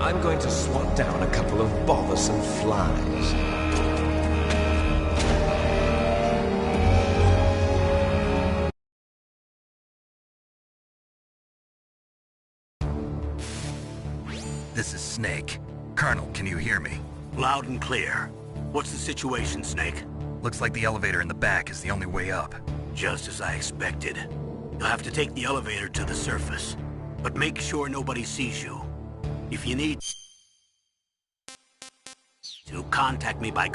I'm going to swat down a couple of bothersome flies. This is Snake. Colonel, can you hear me? Loud and clear. What's the situation, Snake? Looks like the elevator in the back is the only way up. Just as I expected. You'll have to take the elevator to the surface. But make sure nobody sees you. If you need to contact me by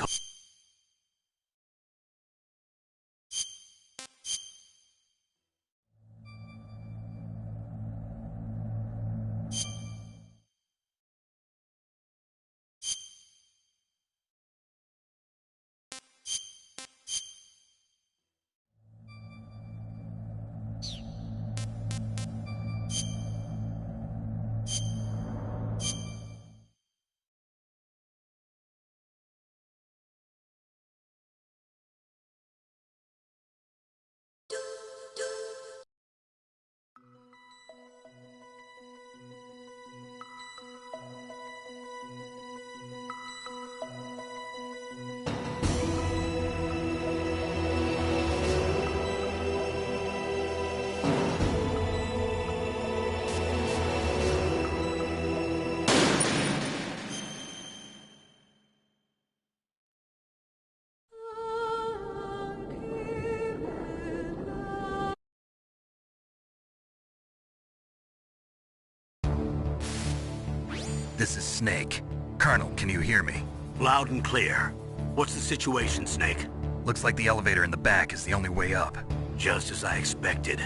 This is Snake. Colonel, can you hear me? Loud and clear. What's the situation, Snake? Looks like the elevator in the back is the only way up. Just as I expected.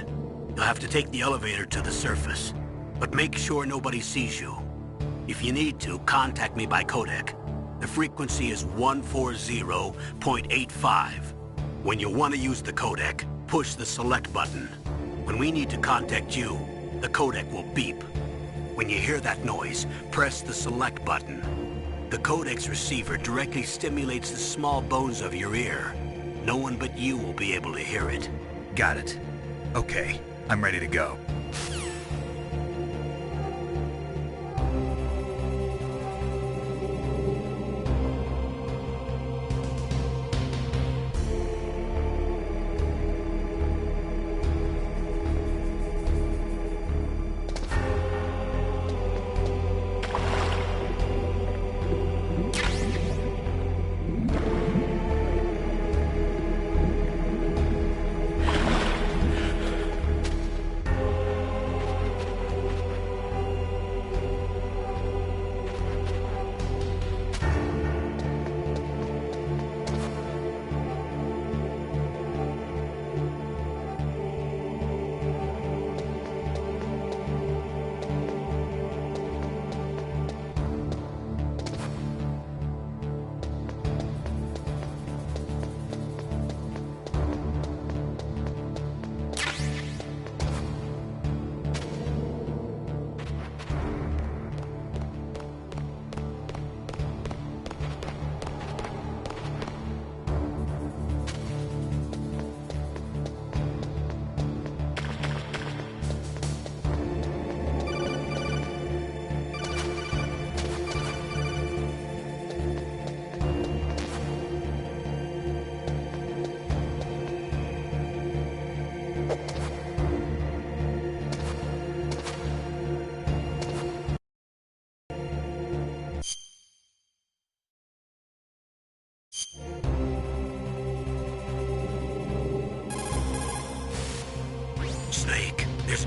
You'll have to take the elevator to the surface. But make sure nobody sees you. If you need to, contact me by codec. The frequency is 140.85. When you want to use the codec, push the select button. When we need to contact you, the codec will beep. When you hear that noise, press the select button. The codec's receiver directly stimulates the small bones of your ear. No one but you will be able to hear it. Got it. Okay, I'm ready to go. Snake, there's...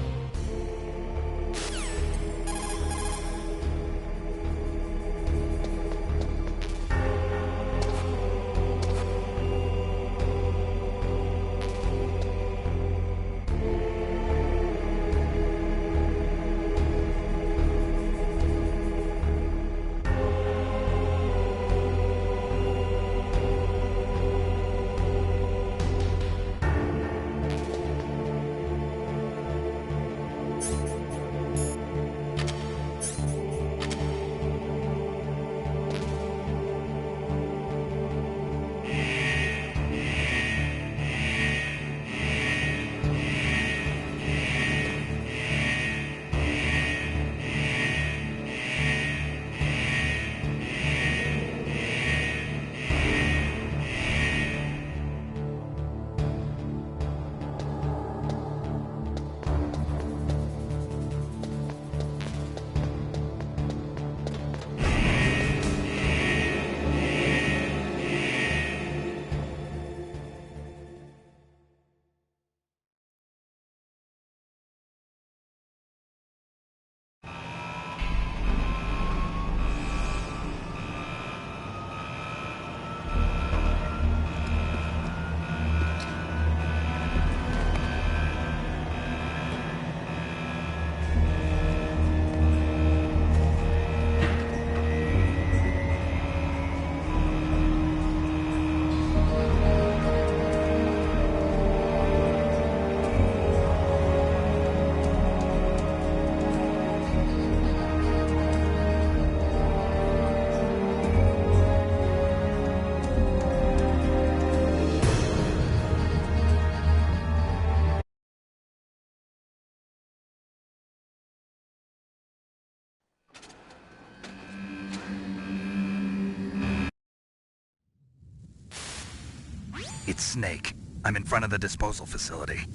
It's Snake. I'm in front of the disposal facility.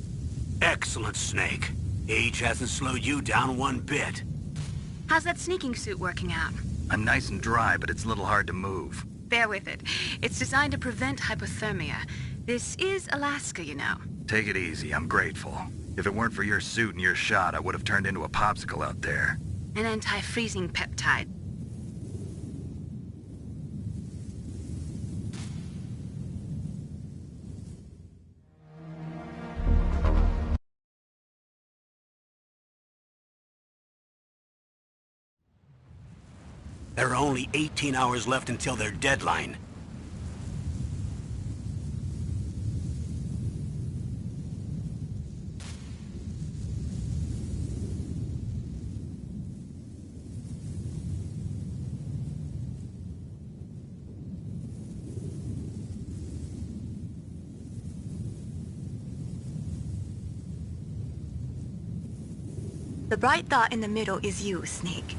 Excellent, Snake. Age hasn't slowed you down one bit. How's that sneaking suit working out? I'm nice and dry, but it's a little hard to move. Bear with it. It's designed to prevent hypothermia. This is Alaska, you know. Take it easy, I'm grateful. If it weren't for your suit and your shot, I would have turned into a popsicle out there. An anti-freezing peptide. There are only 18 hours left until their deadline. The bright dot in the middle is you, Snake.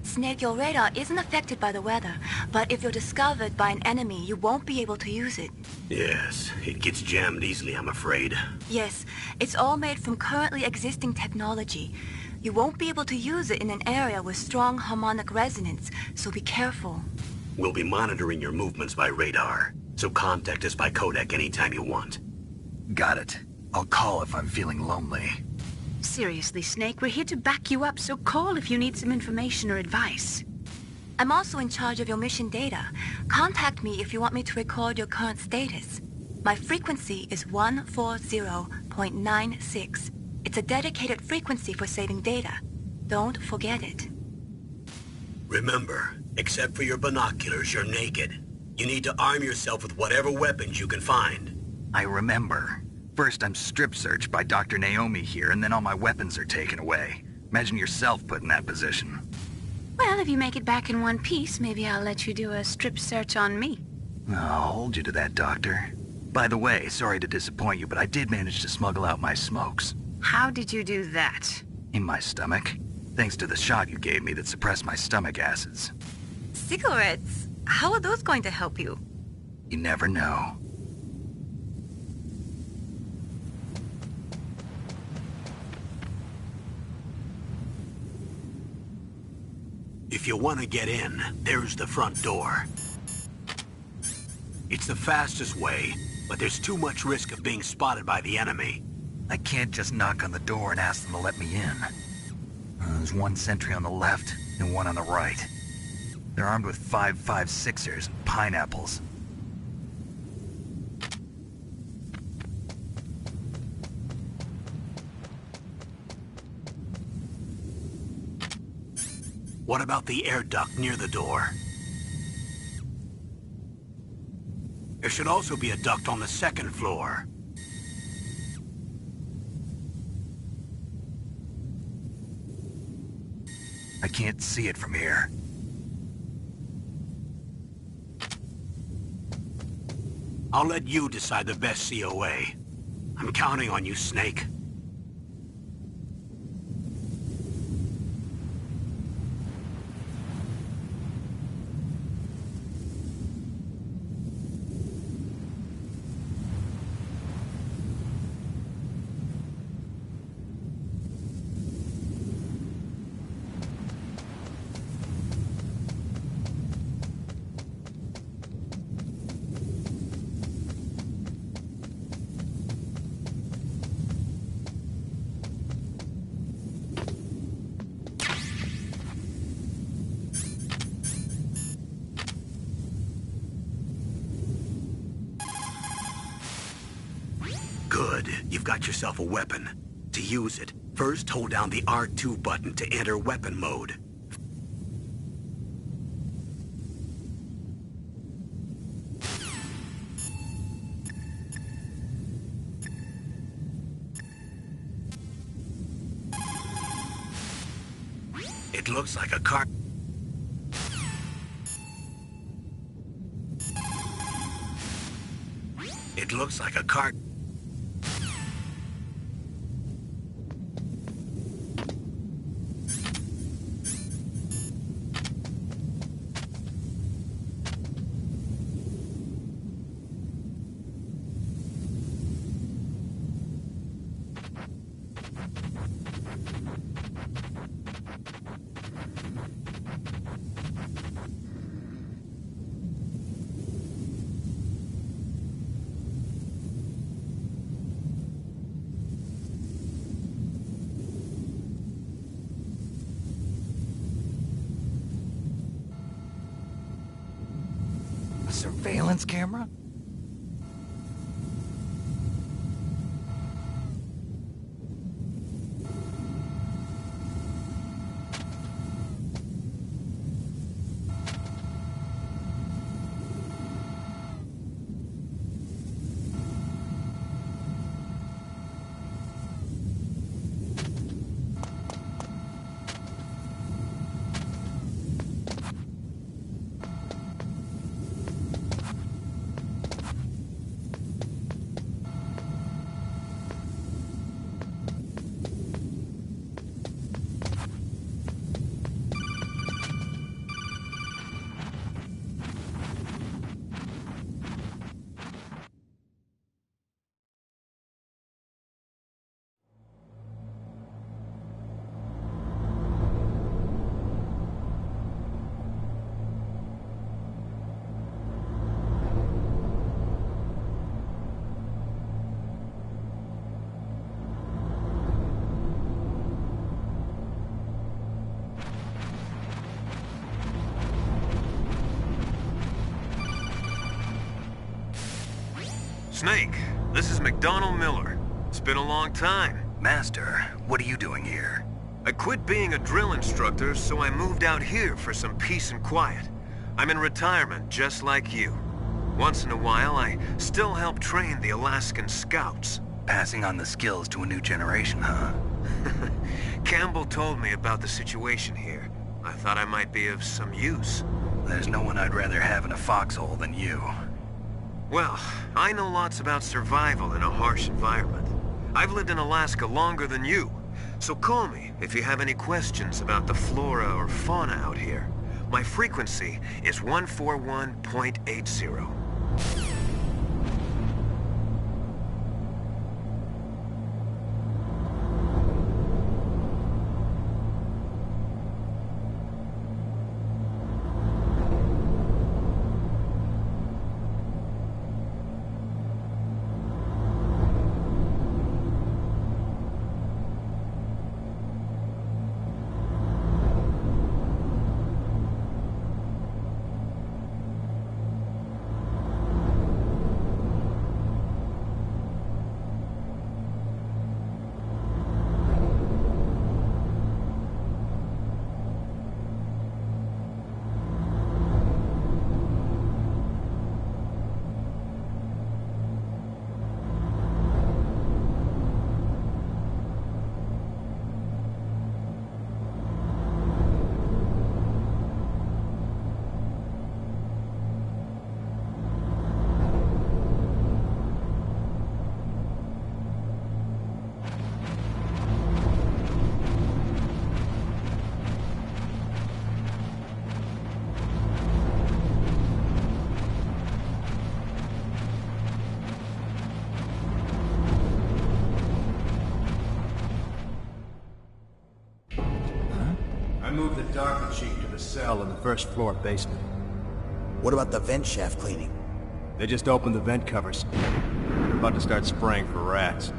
Snake, your radar isn't affected by the weather, but if you're discovered by an enemy, you won't be able to use it. Yes, it gets jammed easily, I'm afraid. Yes, it's all made from currently existing technology. You won't be able to use it in an area with strong harmonic resonance, so be careful. We'll be monitoring your movements by radar, so contact us by codec anytime you want. Got it. I'll call if I'm feeling lonely. Seriously, Snake, we're here to back you up, so call if you need some information or advice. I'm also in charge of your mission data. Contact me if you want me to record your current status. My frequency is 140.96. It's a dedicated frequency for saving data. Don't forget it. Remember, except for your binoculars, you're naked. You need to arm yourself with whatever weapons you can find. I remember. First I'm strip searched by Dr. Naomi here, and then all my weapons are taken away. Imagine yourself put in that position. Well, if you make it back in one piece, maybe I'll let you do a strip search on me. I'll hold you to that, Doctor. By the way, sorry to disappoint you, but I did manage to smuggle out my smokes. How did you do that? In my stomach. Thanks to the shot you gave me that suppressed my stomach acids. Cigarettes? How are those going to help you? You never know. If you want to get in, there's the front door. It's the fastest way, but there's too much risk of being spotted by the enemy. I can't just knock on the door and ask them to let me in. There's one sentry on the left and one on the right. They're armed with 5.56ers and pineapples. What about the air duct near the door? There should also be a duct on the second floor. I can't see it from here. I'll let you decide the best COA. I'm counting on you, Snake. Good. You've got yourself a weapon. To use it, first hold down the R2 button to enter weapon mode. It looks like a car... It looks like a car... A surveillance camera? Snake, this is McDonald Miller. It's been a long time. Master, what are you doing here? I quit being a drill instructor, so I moved out here for some peace and quiet. I'm in retirement, just like you. Once in a while, I still help train the Alaskan Scouts. Passing on the skills to a new generation, huh? Campbell told me about the situation here. I thought I might be of some use. There's no one I'd rather have in a foxhole than you. Well, I know lots about survival in a harsh environment. I've lived in Alaska longer than you, so call me if you have any questions about the flora or fauna out here. My frequency is 141.80. Move the Darker Chief to the cell in the first floor basement. What about the vent shaft cleaning? They just opened the vent covers. They're about to start spraying for rats.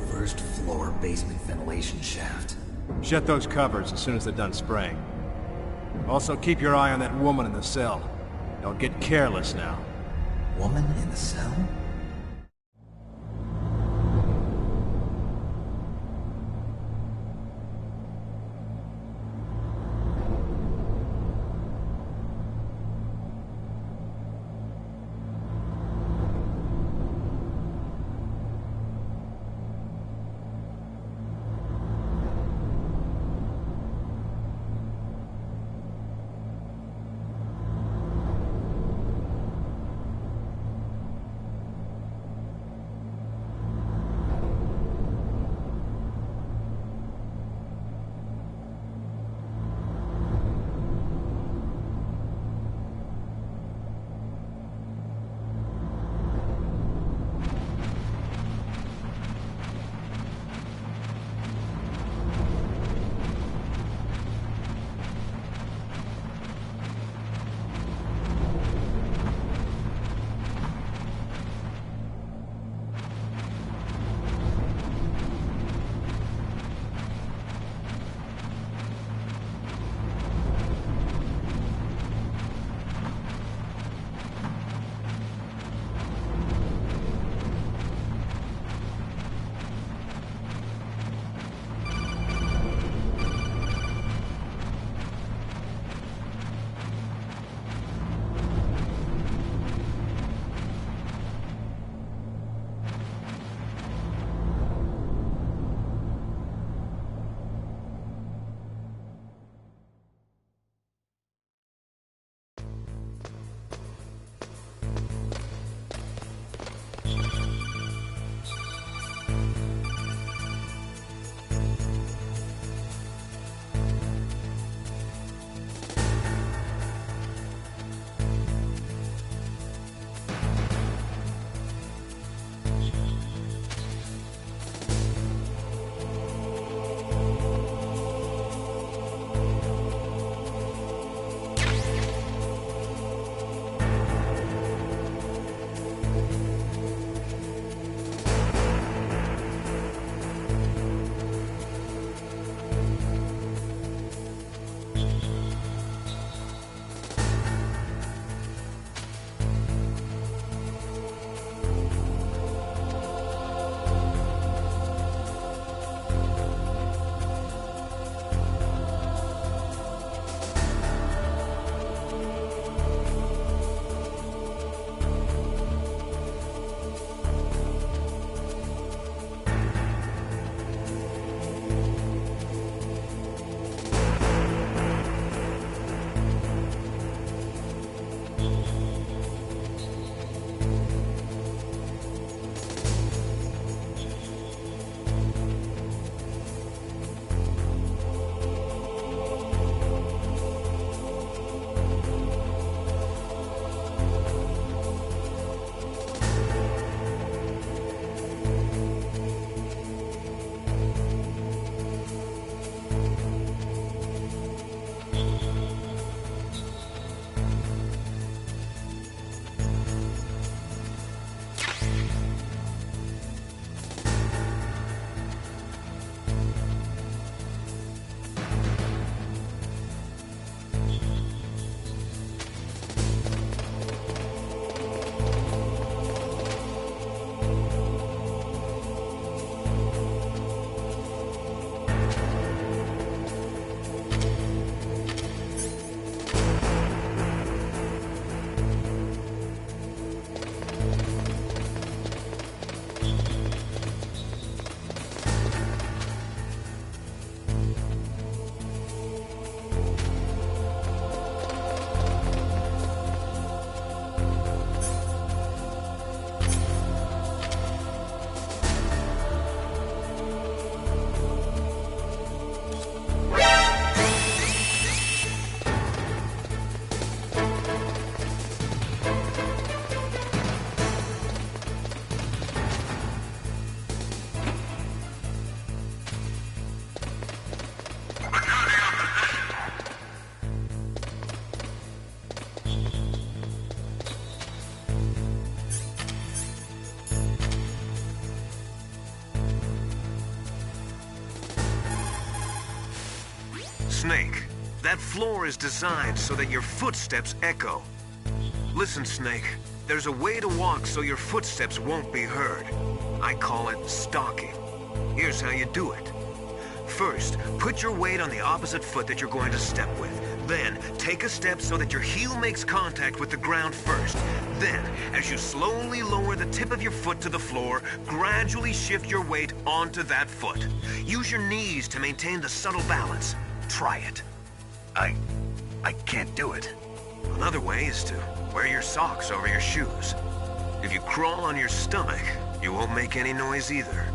First floor basement ventilation shaft. Shut those covers as soon as they're done spraying. Also, keep your eye on that woman in the cell. Don't get careless now. Woman in the cell? Snake, that floor is designed so that your footsteps echo. Listen, Snake, there's a way to walk so your footsteps won't be heard. I call it stalking. Here's how you do it. First, put your weight on the opposite foot that you're going to step with. Then, take a step so that your heel makes contact with the ground first. Then, as you slowly lower the tip of your foot to the floor, gradually shift your weight onto that foot. Use your knees to maintain the subtle balance. Try it. I can't do it. Another way is to wear your socks over your shoes. If you crawl on your stomach, you won't make any noise either.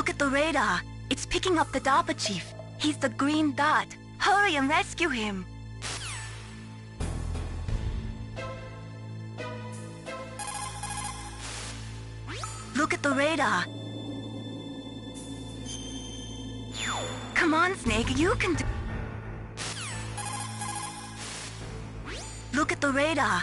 Look at the radar. It's picking up the DARPA chief. He's the green dot. Hurry and rescue him. Look at the radar. Come on, Snake, you can do... Look at the radar.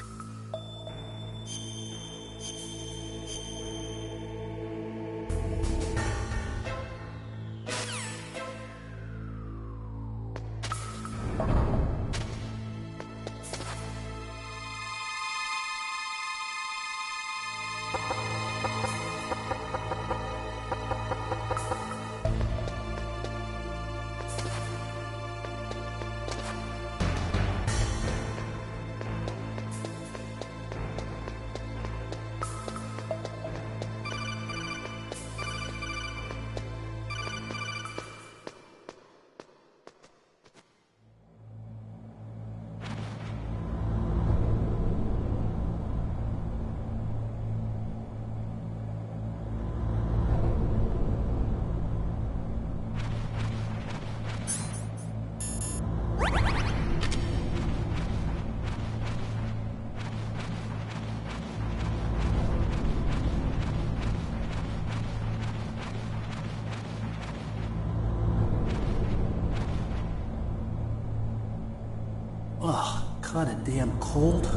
Ugh, kinda damn cold.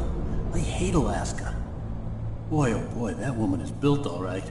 I hate Alaska. Boy, oh boy, that woman is built all right.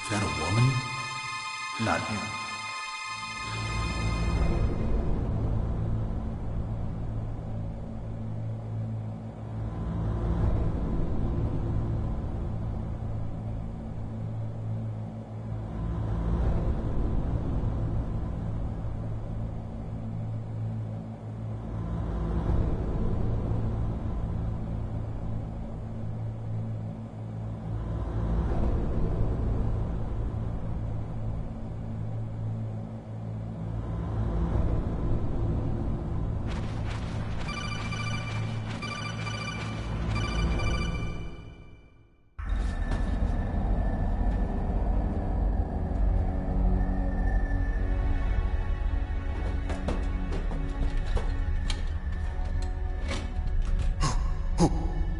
Is that a woman? Not him.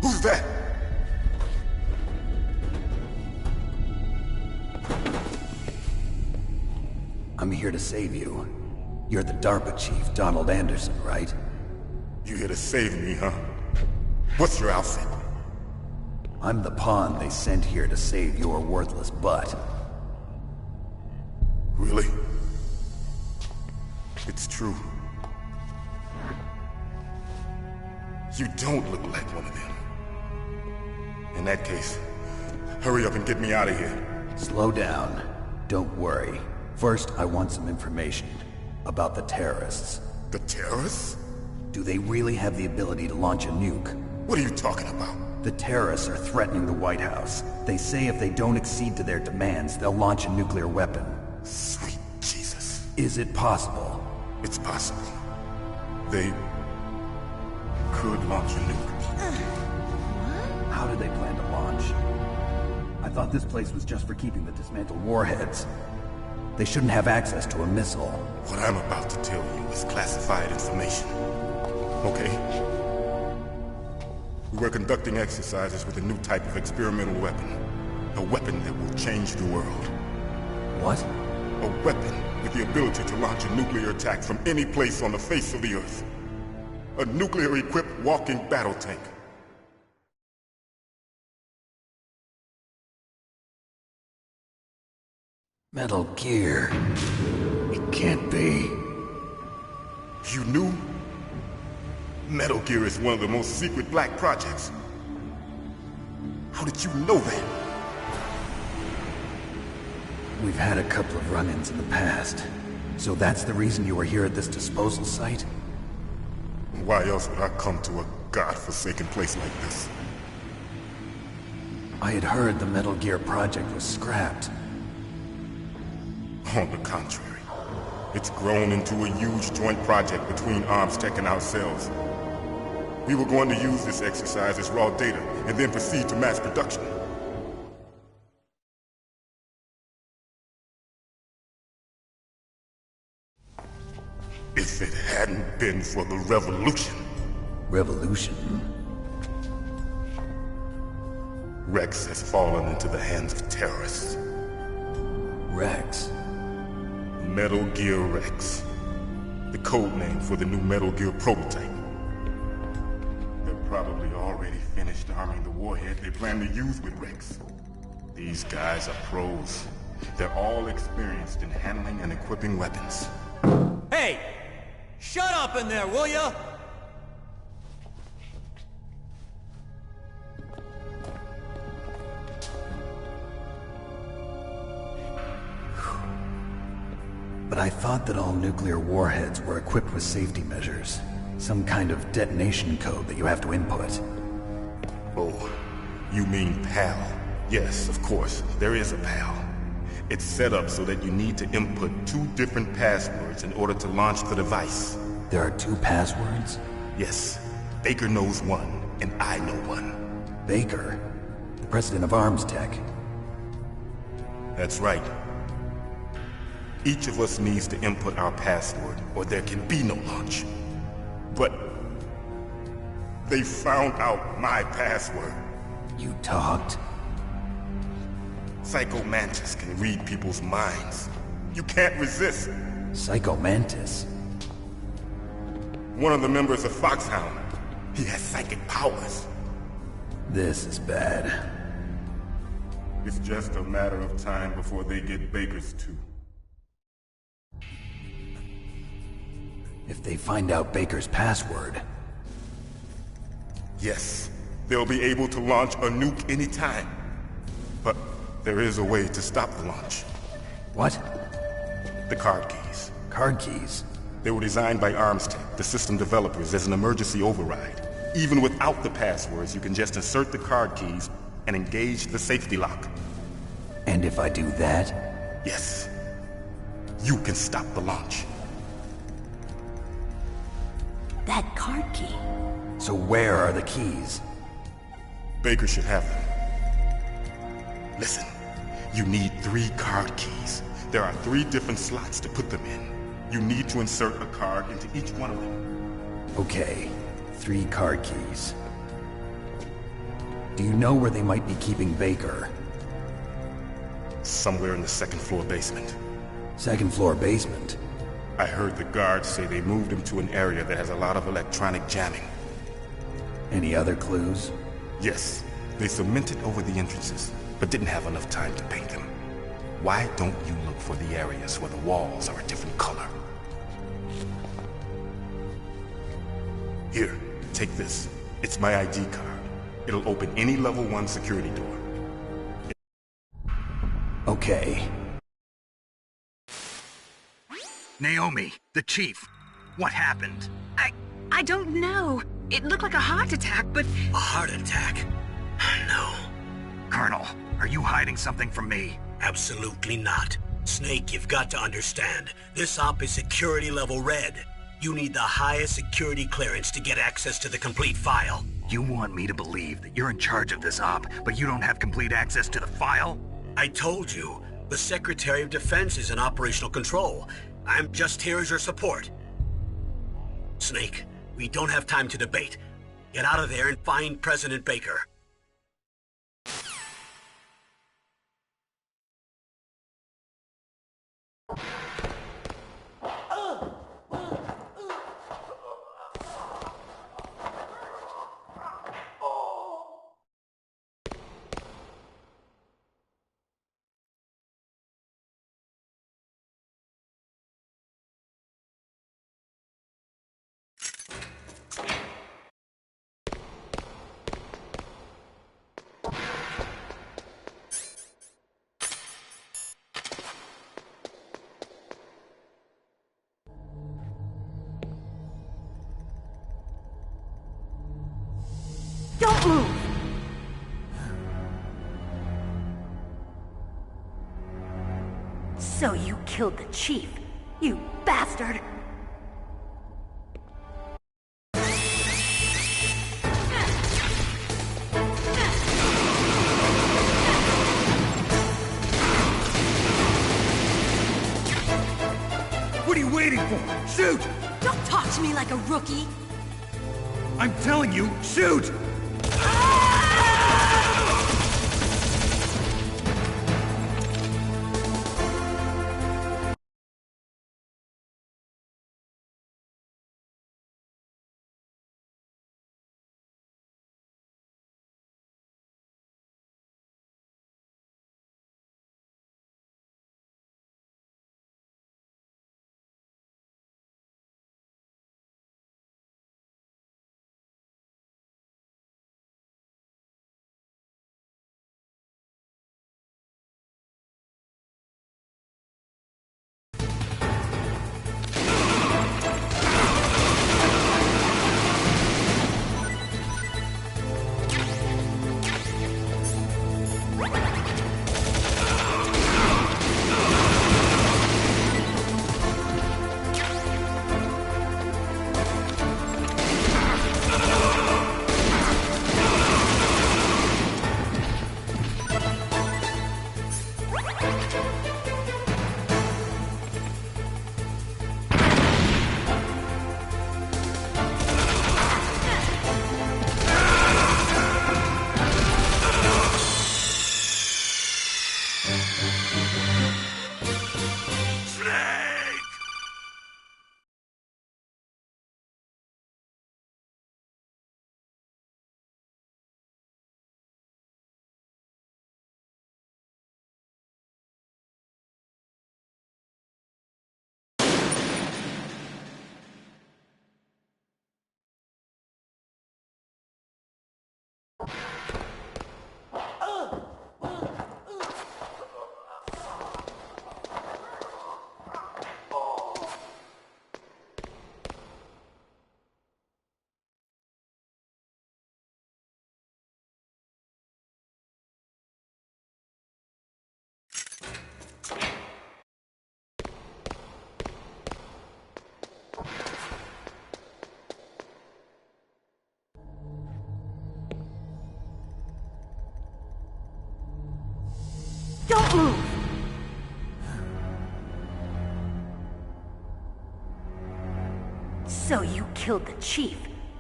Who's that? I'm here to save you. You're the DARPA chief, Donald Anderson, right? You here to save me, huh? What's your outfit? I'm the pawn they sent here to save your worthless butt. Really? It's true. You don't look like one of them. In that case, hurry up and get me out of here. Slow down. Don't worry. First, I want some information about the terrorists. The terrorists? Do they really have the ability to launch a nuke? What are you talking about? The terrorists are threatening the White House. They say if they don't accede to their demands, they'll launch a nuclear weapon. Sweet Jesus. Is it possible? It's possible. They could launch a nuke. How do they plan to launch? I thought this place was just for keeping the dismantled warheads. They shouldn't have access to a missile. What I'm about to tell you is classified information. Okay? We were conducting exercises with a new type of experimental weapon. A weapon that will change the world. What? A weapon with the ability to launch a nuclear attack from any place on the face of the Earth. A nuclear-equipped walking battle tank. Metal Gear. It can't be. You knew? Metal Gear is one of the most secret black projects. How did you know that? We've had a couple of run-ins in the past. So that's the reason you were here at this disposal site? Why else would I come to a godforsaken place like this? I had heard the Metal Gear project was scrapped. On the contrary, it's grown into a huge joint project between ArmsTech and ourselves. We were going to use this exercise as raw data and then proceed to mass production. If it hadn't been for the revolution... Revolution? Rex has fallen into the hands of terrorists. Rex? Metal Gear Rex. The code name for the new Metal Gear prototype. They're probably already finished arming the warhead they plan to use with Rex. These guys are pros. They're all experienced in handling and equipping weapons. Hey! Shut up in there, will ya? But I thought that all nuclear warheads were equipped with safety measures. Some kind of detonation code that you have to input. Oh, you mean PAL? Yes, of course, there is a PAL. It's set up so that you need to input 2 different passwords in order to launch the device. There are 2 passwords? Yes. Baker knows one, and I know one. Baker? The president of ArmsTech? That's right. Each of us needs to input our password, or there can be no launch. But... they found out my password. You talked? Psycho Mantis can read people's minds. You can't resist. Psycho Mantis? One of the members of Foxhound. He has psychic powers. This is bad. It's just a matter of time before they get Baker's too. If they find out Baker's password... Yes, they'll be able to launch a nuke anytime. But there is a way to stop the launch. What? The card keys. Card keys? They were designed by ArmsTech, the system developers, as an emergency override. Even without the passwords, you can just insert the card keys and engage the safety lock. And if I do that? Yes. You can stop the launch. That card key. So where are the keys? Baker should have them. Listen, you need 3 card keys. There are 3 different slots to put them in. You need to insert a card into each one of them. Okay, 3 card keys. Do you know where they might be keeping Baker? Somewhere in the 2nd floor basement. 2nd floor basement? I heard the guards say they moved him to an area that has a lot of electronic jamming. Any other clues? Yes. They cemented over the entrances, but didn't have enough time to paint them. Why don't you look for the areas where the walls are a different color? Here, take this. It's my ID card. It'll open any level 1 security door. Okay. Naomi, the chief. What happened? I don't know. It looked like a heart attack, but... A heart attack? No. Colonel, are you hiding something from me? Absolutely not. Snake, you've got to understand. This op is security level red. You need the highest security clearance to get access to the complete file. You want me to believe that you're in charge of this op, but you don't have complete access to the file? I told you. The Secretary of Defense is in operational control. I'm just here as your support. Snake, we don't have time to debate. Get out of there and find President Baker. Don't move! So you killed the chief, you bastard! What are you waiting for? Shoot! Don't talk to me like a rookie! I'm telling you, shoot! Don't move! So you killed the chief,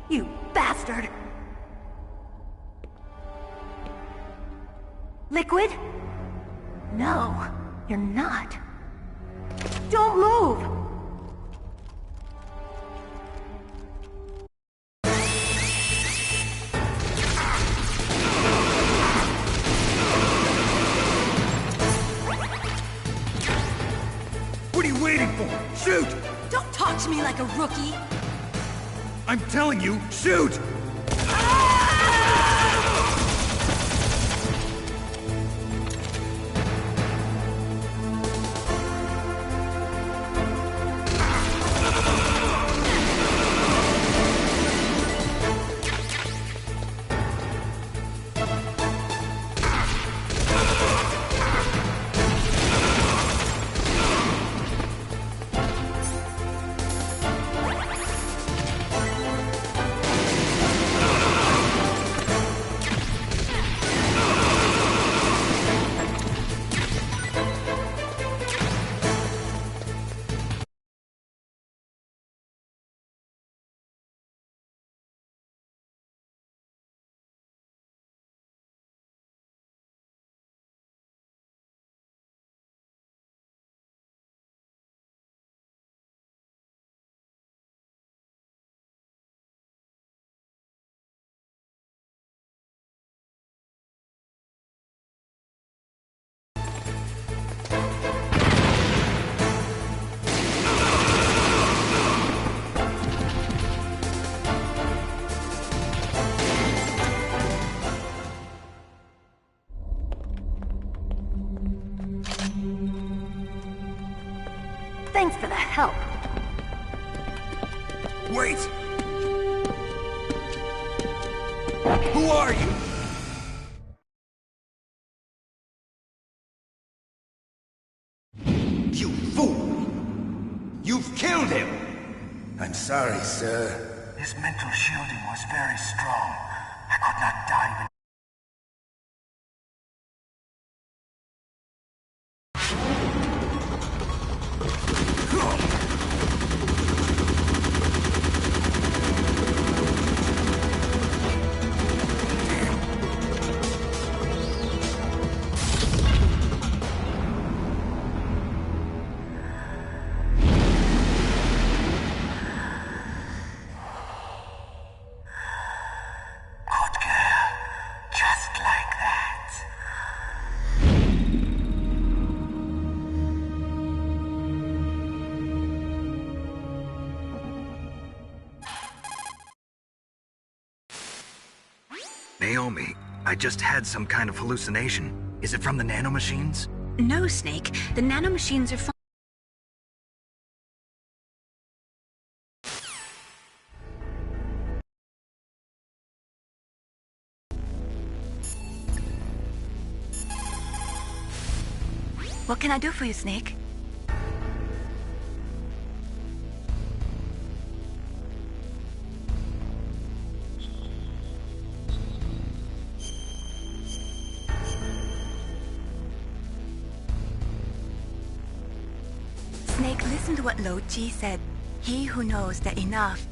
you bastard! Liquid? No, you're not. Don't move! What are you waiting for? Shoot! Don't talk to me like a rookie! I'm telling you, shoot! Thanks for the help. Wait! Who are you? You fool! You've killed him! I'm sorry, sir. His mental shielding was very strong. I could not die. Naomi, I just had some kind of hallucination. Is it from the nanomachines? No, Snake. The nanomachines are fine. What can I do for you, Snake? Snake, listen to what Lo Chi said. He who knows that enough